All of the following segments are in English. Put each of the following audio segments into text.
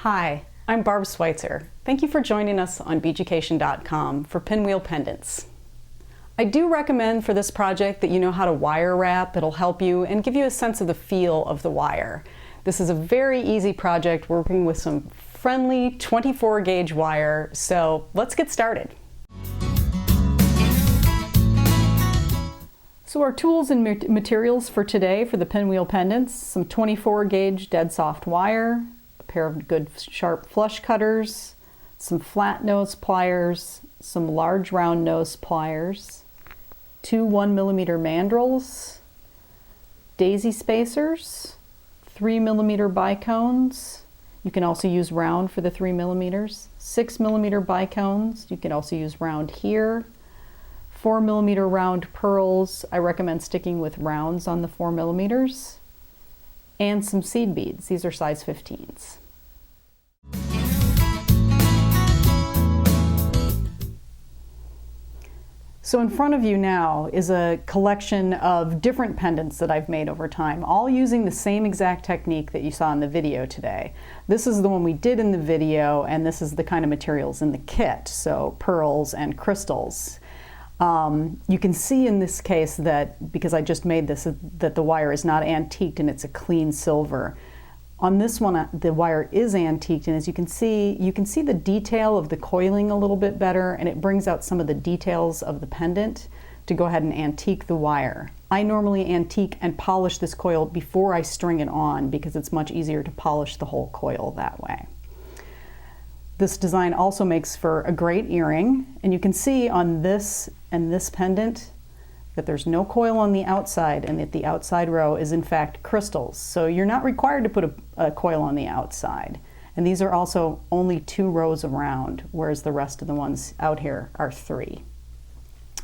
Hi, I'm Barb Schweitzer. Thank you for joining us on Beaducation.com for Pinwheel Pendants. I do recommend for this project that you know how to wire wrap. It'll help you and give you a sense of the feel of the wire. This is a very easy project working with some friendly 24 gauge wire, so let's get started. So our tools and materials for today for the pinwheel pendants: some 24 gauge dead soft wire, a pair of good sharp flush cutters, some flat nose pliers, some large round nose pliers, 2 1mm mandrels, daisy spacers, 3mm bicones. You can also use round for the 3mm, 6mm bicones. You can also use round here. 4mm round pearls. I recommend sticking with rounds on the 4mm. And some seed beads. These are size 15s. So in front of you now is a collection of different pendants that I've made over time, all using the same exact technique that you saw in the video today. This is the one we did in the video, and this is the kind of materials in the kit, so pearls and crystals. You can see in this case that, because I just made this, that the wire is not antiqued and it's a clean silver. On this one, the wire is antiqued, and as you can see the detail of the coiling a little bit better, and it brings out some of the details of the pendant to go ahead and antique the wire. I normally antique and polish this coil before I string it on because it's much easier to polish the whole coil that way. This design also makes for a great earring, and you can see on this and this pendant that there's no coil on the outside, and that the outside row is in fact crystals. So you're not required to put a coil on the outside. And these are also only 2 rows around, whereas the rest of the ones out here are 3.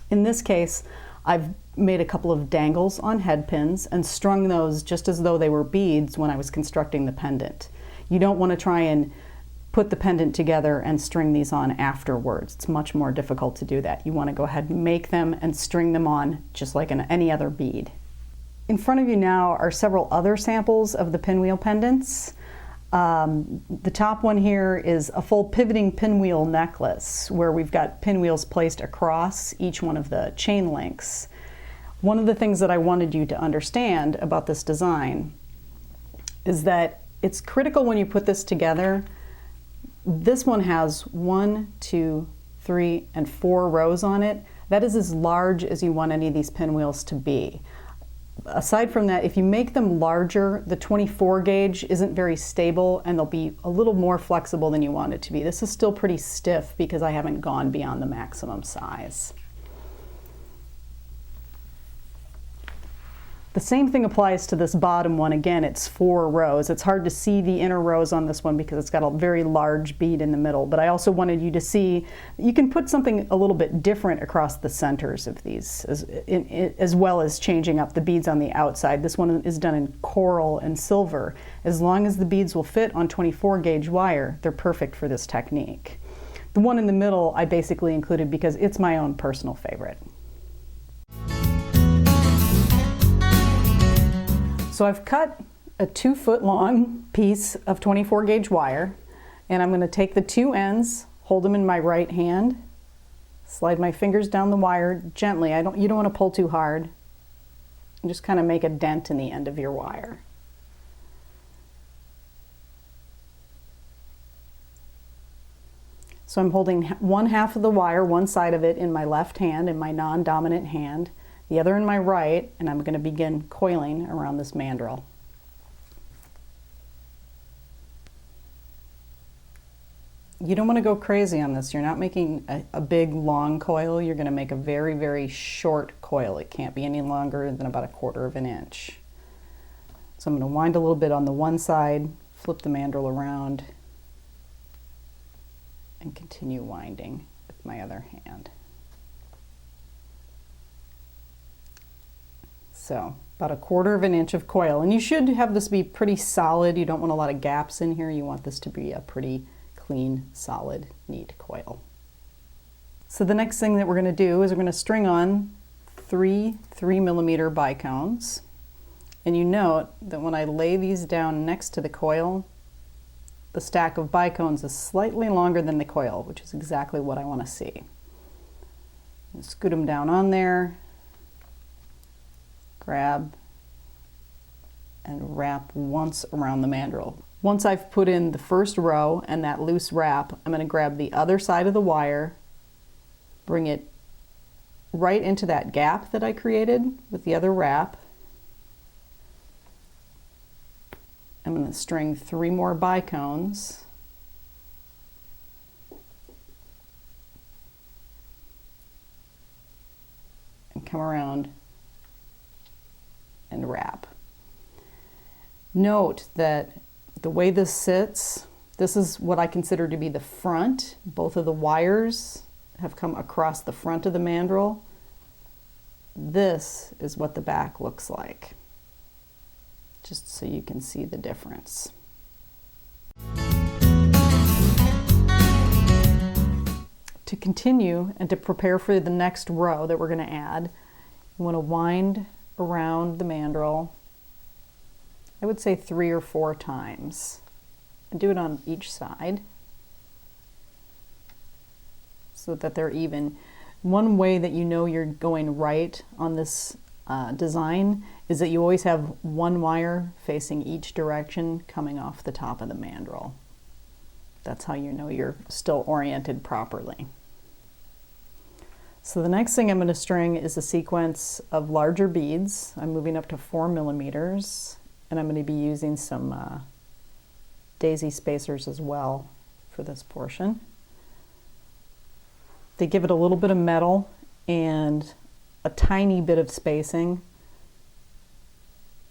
In this case, I've made a couple of dangles on head pins and strung those just as though they were beads when I was constructing the pendant. You don't want to try and put the pendant together and string these on afterwards. It's much more difficult to do that. You want to go ahead and make them and string them on just like any other bead. In front of you now are several other samples of the pinwheel pendants. The top one here is a full pivoting pinwheel necklace where we've got pinwheels placed across each one of the chain links. One of the things that I wanted you to understand about this design is that it's critical when you put this together. This one has 1, 2, 3, and 4 rows on it. That is as large as you want any of these pinwheels to be. Aside from that, if you make them larger, the 24 gauge isn't very stable and they'll be a little more flexible than you want it to be. This is still pretty stiff because I haven't gone beyond the maximum size. The same thing applies to this bottom one. Again, it's 4 rows. It's hard to see the inner rows on this one because it's got a very large bead in the middle, but I also wanted you to see that you can put something a little bit different across the centers of these, as well as changing up the beads on the outside. This one is done in coral and silver. As long as the beads will fit on 24 gauge wire, they're perfect for this technique. The one in the middle I basically included because it's my own personal favorite. So I've cut a 2-foot long piece of 24 gauge wire, and I'm going to take the 2 ends, hold them in my right hand, slide my fingers down the wire gently. You don't want to pull too hard, and just kind of make a dent in the end of your wire. So I'm holding one half of the wire, one side of it in my left hand, in my non-dominant hand, the other in my right, and I'm going to begin coiling around this mandrel. You don't want to go crazy on this. You're not making a big long coil. You're going to make a very, very short coil. It can't be any longer than about 1/4 of an inch. So I'm going to wind a little bit on the one side, flip the mandrel around, and continue winding with my other hand. So about 1/4 of an inch of coil, and you should have this be pretty solid. You don't want a lot of gaps in here. You want this to be a pretty clean, solid, neat coil. So the next thing that we're going to do is we're going to string on 3 3mm bicones, and you note that when I lay these down next to the coil, the stack of bicones is slightly longer than the coil, which is exactly what I want to see. Scoot them down on there, grab, and wrap once around the mandrel. Once I've put in the first row and that loose wrap, I'm going to grab the other side of the wire, bring it right into that gap that I created with the other wrap. I'm going to string 3 more bicones. And come around and wrap. Note that the way this sits, this is what I consider to be the front. Both of the wires have come across the front of the mandrel. This is what the back looks like, just so you can see the difference. To continue and to prepare for the next row that we're going to add, you want to wind around the mandrel, I would say 3 or 4 times, and do it on each side so that they're even. One way that you know you're going right on this design is that you always have one wire facing each direction coming off the top of the mandrel. That's how you know you're still oriented properly. So the next thing I'm going to string is a sequence of larger beads. I'm moving up to 4 millimeters, and I'm going to be using some daisy spacers as well for this portion. They give it a little bit of metal and a tiny bit of spacing.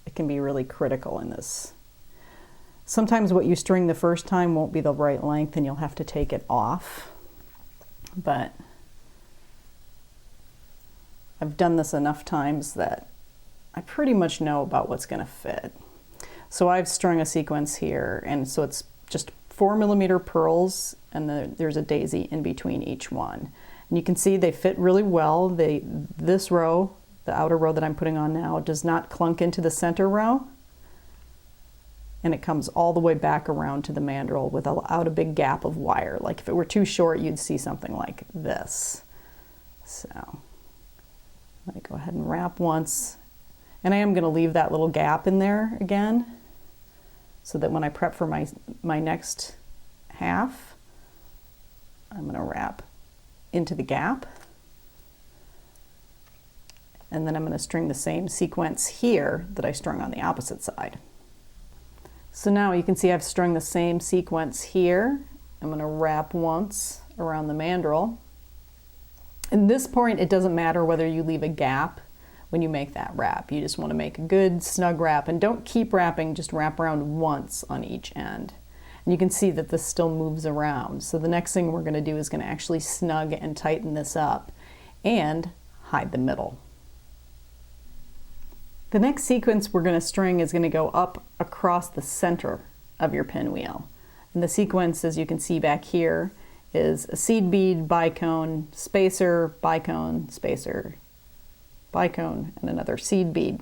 It can be really critical in this. Sometimes what you string the first time won't be the right length and you'll have to take it off, but I've done this enough times that I pretty much know about what's going to fit. So I've strung a sequence here, and so it's just 4 millimeter pearls, and there's a daisy in between each one. And you can see they fit really well. This row, the outer row that I'm putting on now, does not clunk into the center row, and it comes all the way back around to the mandrel without a big gap of wire. Like if it were too short, you'd see something like this. So let me go ahead and wrap once, and I am going to leave that little gap in there again so that when I prep for my next half, I'm going to wrap into the gap, and then I'm going to string the same sequence here that I strung on the opposite side. So now you can see I've strung the same sequence here. I'm going to wrap once around the mandrel. At this point, it doesn't matter whether you leave a gap when you make that wrap. You just want to make a good snug wrap, and don't keep wrapping, just wrap around once on each end. And you can see that this still moves around. So the next thing we're going to do is going to actually snug and tighten this up and hide the middle. The next sequence we're going to string is going to go up across the center of your pinwheel. And the sequence, as you can see back here, is a seed bead, bicone, spacer, bicone, spacer, bicone, and another seed bead.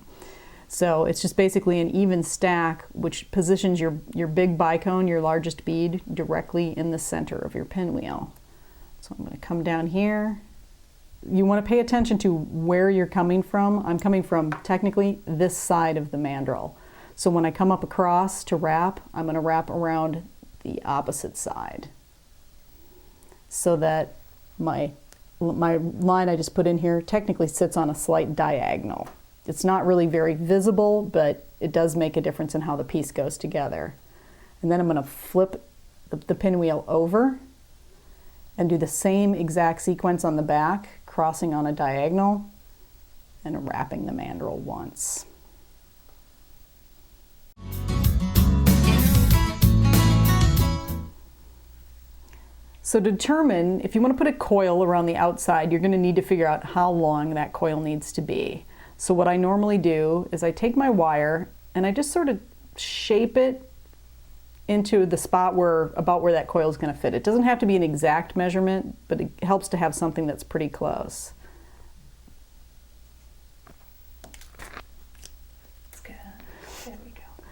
So it's just basically an even stack which positions your big bicone, your largest bead, directly in the center of your pinwheel. So I'm going to come down here. You want to pay attention to where you're coming from. I'm coming from technically this side of the mandrel. So when I come up across to wrap, I'm going to wrap around the opposite side, so that my line I just put in here technically sits on a slight diagonal. It's not really very visible, but it does make a difference in how the piece goes together. And then I'm going to flip the pinwheel over and do the same exact sequence on the back, crossing on a diagonal and wrapping the mandrel once. So to determine, if you want to put a coil around the outside, you're going to need to figure out how long that coil needs to be. So what I normally do is I take my wire and I just sort of shape it into the spot about where that coil is going to fit. It doesn't have to be an exact measurement, but it helps to have something that's pretty close. That's good. There we go.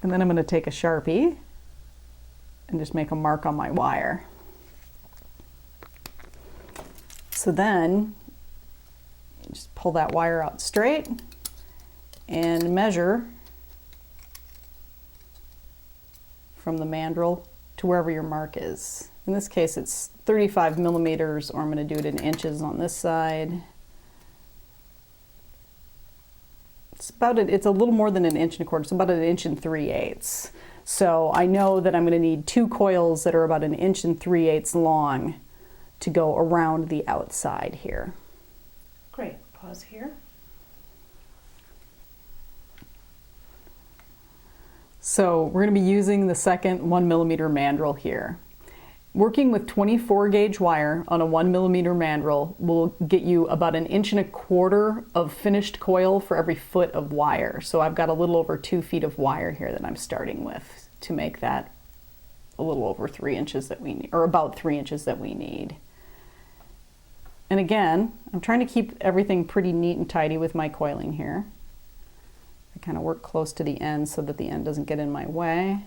And then I'm going to take a Sharpie and just make a mark on my wire. So then just pull that wire out straight and measure from the mandrel to wherever your mark is. In this case it's 35 millimeters, or I'm going to do it in inches on this side. It's a little more than 1.25 inches. It's about 1 3/8. So I know that I'm going to need 2 coils that are about 1 3/8 long to go around the outside here. Great. Pause here. So we're going to be using the second 1mm mandrel here. Working with 24 gauge wire on a 1mm mandrel will get you about 1.25 inches of finished coil for every foot of wire. So I've got a little over 2 feet of wire here that I'm starting with to make that a little over 3 inches that we need, or about 3 inches that we need. And again, I'm trying to keep everything pretty neat and tidy with my coiling here. I kind of work close to the end so that the end doesn't get in my way.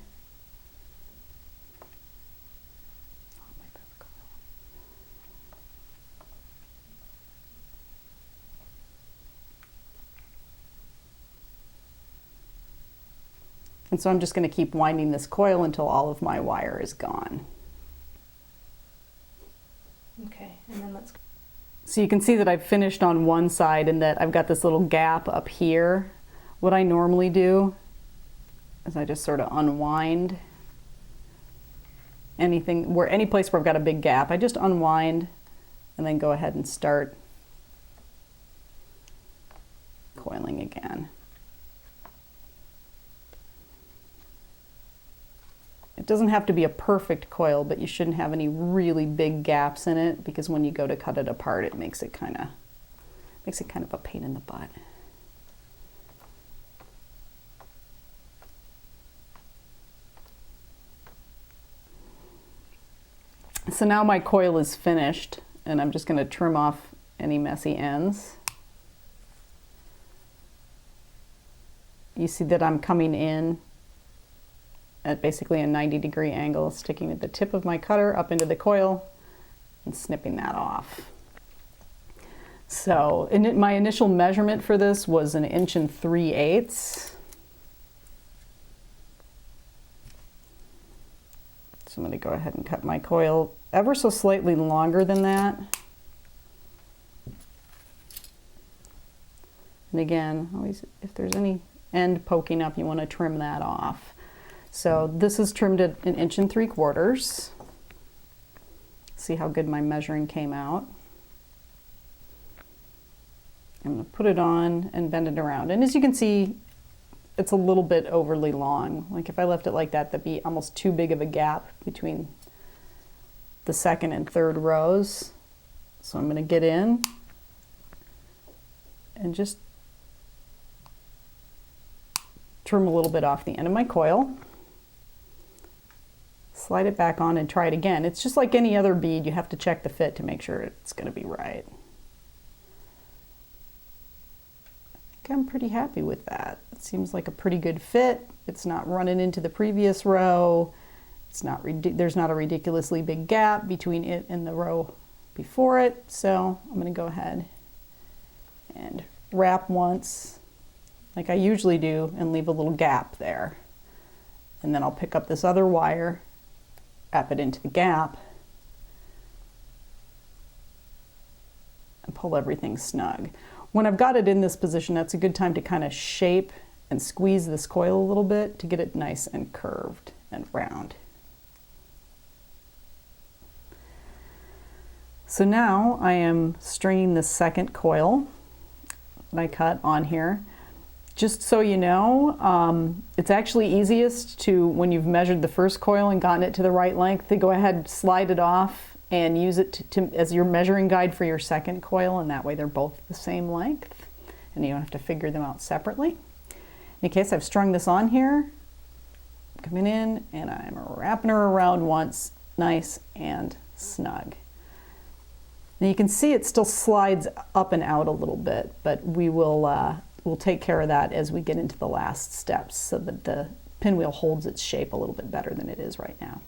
And so I'm just going to keep winding this coil until all of my wire is gone. Okay, and then let's... So you can see that I've finished on one side and that I've got this little gap up here. What I normally do is I just sort of unwind any place where I've got a big gap. I just unwind and then go ahead and start coiling again. It doesn't have to be a perfect coil, but you shouldn't have any really big gaps in it, because when you go to cut it apart, it makes it kind of a pain in the butt. So now my coil is finished, and I'm just going to trim off any messy ends. You see that I'm coming in at basically a 90-degree angle, sticking at the tip of my cutter up into the coil and snipping that off. So my initial measurement for this was 1 3/8 inches. So I'm going to go ahead and cut my coil ever so slightly longer than that. And again, always, if there's any end poking up, you want to trim that off. So this is trimmed at 1 3/4 inches. See how good my measuring came out. I'm going to put it on and bend it around. And as you can see, it's a little bit overly long. Like if I left it like that, that'd be almost too big of a gap between the second and third rows. So I'm going to get in and just trim a little bit off the end of my coil. Slide it back on and try it again. It's just like any other bead. You have to check the fit to make sure it's going to be right. I think I'm pretty happy with that. It seems like a pretty good fit. It's not running into the previous row. There's not a ridiculously big gap between it and the row before it. So I'm going to go ahead and wrap once, like I usually do, and leave a little gap there. And then I'll pick up this other wire, wrap it into the gap, and pull everything snug. When I've got it in this position, that's a good time to kind of shape and squeeze this coil a little bit to get it nice and curved and round. So now I am stringing the second coil that I cut on here. Just so you know, it's actually easiest to, when you've measured the first coil and gotten it to the right length, to go ahead and slide it off and use it as your measuring guide for your second coil, and that way they're both the same length and you don't have to figure them out separately. In case I've strung this on here, I'm coming in and I'm wrapping her around once, nice and snug. Now you can see it still slides up and out a little bit, but we'll take care of that as we get into the last steps so that the pinwheel holds its shape a little bit better than it is right now.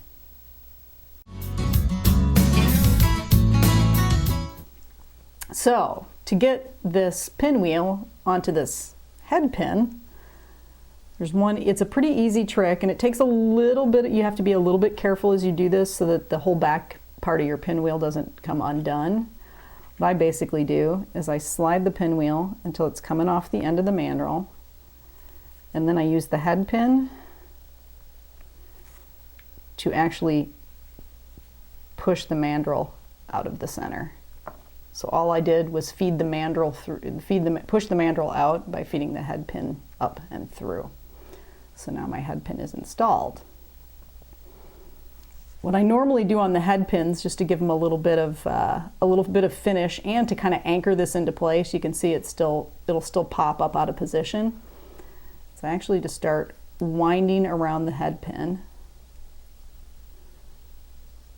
So to get this pinwheel onto this head pin, it's a pretty easy trick, and it takes a little bit, you have to be a little bit careful as you do this so that the whole back part of your pinwheel doesn't come undone. What I basically do is I slide the pinwheel until it's coming off the end of the mandrel, and then I use the head pin to actually push the mandrel out of the center. So all I did was feed the mandrel through, push the mandrel out by feeding the head pin up and through. So now my head pin is installed. What I normally do on the head pins, just to give them a little bit of finish and to kind of anchor this into place, you can see it'll still pop up out of position. So I actually just start winding around the head pin.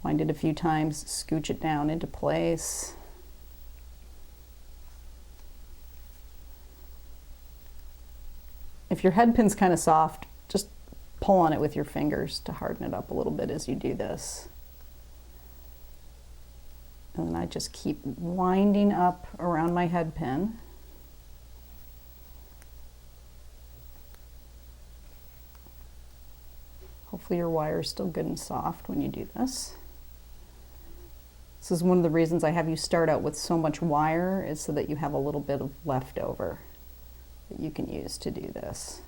Wind it a few times, scooch it down into place. If your head pin's kind of soft, just pull on it with your fingers to harden it up a little bit as you do this. And then I just keep winding up around my head pin. Hopefully your wire is still good and soft when you do this. This is one of the reasons I have you start out with so much wire, is so that you have a little bit of leftover that you can use to do this.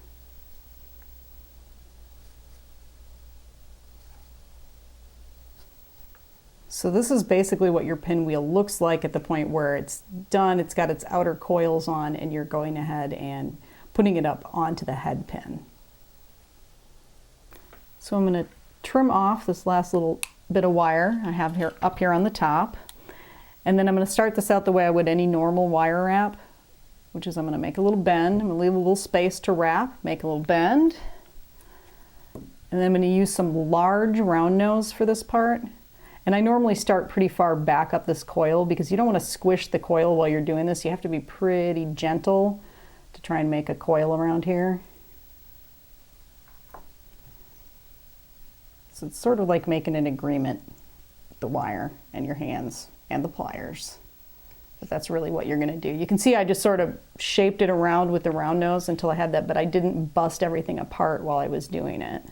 So this is basically what your pinwheel looks like at the point where it's done. It's got its outer coils on, and you're going ahead and putting it up onto the head pin. So I'm going to trim off this last little bit of wire I have here up here on the top, and then I'm going to start this out the way I would any normal wire wrap, which is I'm going to make a little bend. I'm going to leave a little space to wrap, make a little bend, and then I'm going to use some large round nose for this part. And I normally start pretty far back up this coil because you don't want to squish the coil while you're doing this. You have to be pretty gentle to try and make a coil around here. So it's sort of like making an agreement with the wire and your hands and the pliers. But that's really what you're going to do. You can see I just sort of shaped it around with the round nose until I had that, but I didn't bust everything apart while I was doing it.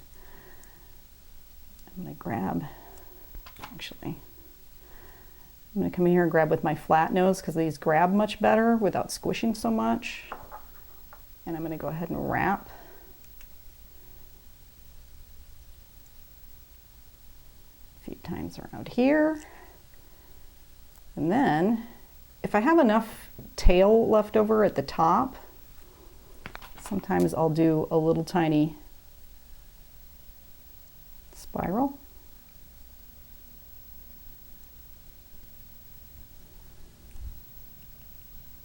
I'm going to grab, actually, I'm going to come in here and grab with my flat nose because these grab much better without squishing so much. And I'm going to go ahead and wrap. A few times around here. And then, if I have enough tail left over at the top, sometimes I'll do a little tiny spiral.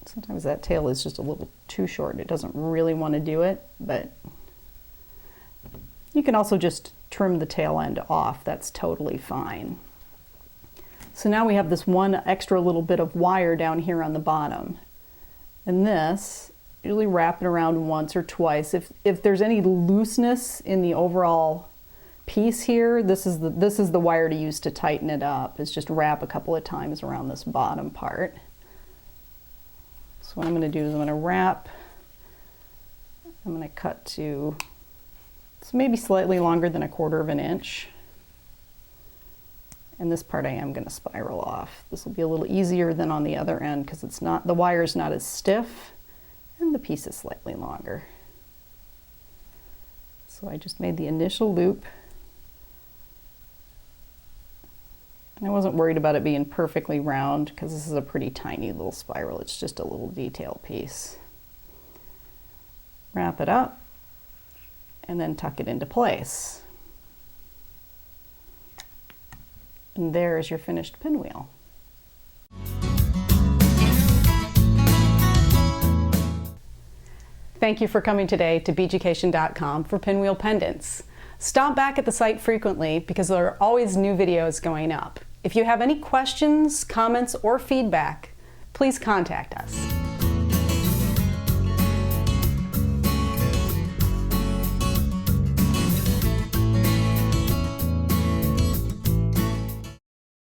Sometimes that tail is just a little too short. It doesn't really want to do it, but you can also just trim the tail end off. That's totally fine. So now we have this one extra little bit of wire down here on the bottom. And this, usually wrap it around once or twice. If there's any looseness in the overall piece here, this is the wire to use to tighten it up. Is just wrap a couple of times around this bottom part. So what I'm going to do is I'm going to wrap, I'm going to cut to, it's maybe slightly longer than 1/4 of an inch. And this part I am going to spiral off. This will be a little easier than on the other end because it's not, the wire's not as stiff and the piece is slightly longer. So I just made the initial loop. And I wasn't worried about it being perfectly round because this is a pretty tiny little spiral. It's just a little detail piece. Wrap it up and then tuck it into place. And there's your finished pinwheel. Thank you for coming today to Beaducation.com for Pinwheel Pendants. Stop back at the site frequently because there are always new videos going up. If you have any questions, comments, or feedback, please contact us.